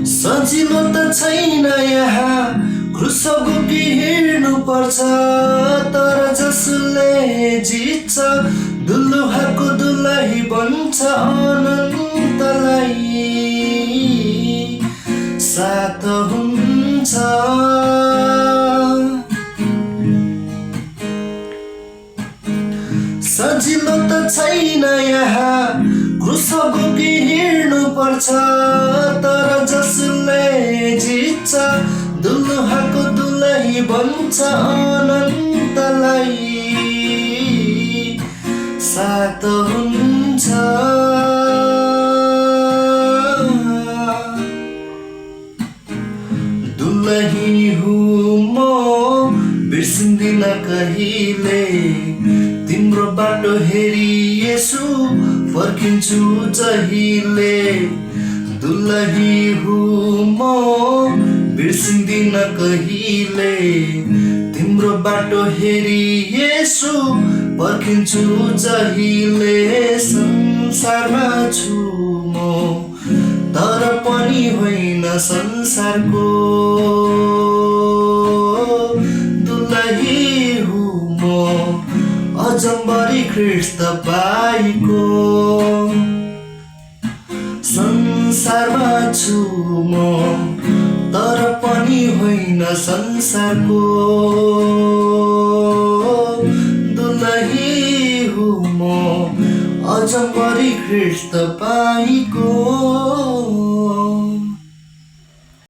सजिलो त छैन यहाँ क्रुस बोकी हिँड्नु पर्छ, तर जसले जित्छ दुलुहाको दुलही बन्छ अनन्तलाई साथ हुन्छ। सजिलो त छैन यहाँ क्रुस बोकी हिँड्नु पर्छ, तर जसले जित्छ दुलुहाको दुलही बन्छ अनन्तलाई साथ हुन्छ। दुलही हुँ म बिर्सिँदिन कहिले, तिम्रो बाटो हेरी येशू फर्किन्छु जहिले। दुलही हुँ म बिर्सिँदिन कहिले, तिम्रो बाटो हेरी येशू फर्किन्छु जहिले। संसारमा छु म तर पनि होइन संसारको, दुलही हुँ म अजम्बरी ख्रीष्ट पाइको। संसारमा छु म तर पनि होइन संसारको, दुलही हुँ म अजम्बरी ख्रीष्ट पाइको।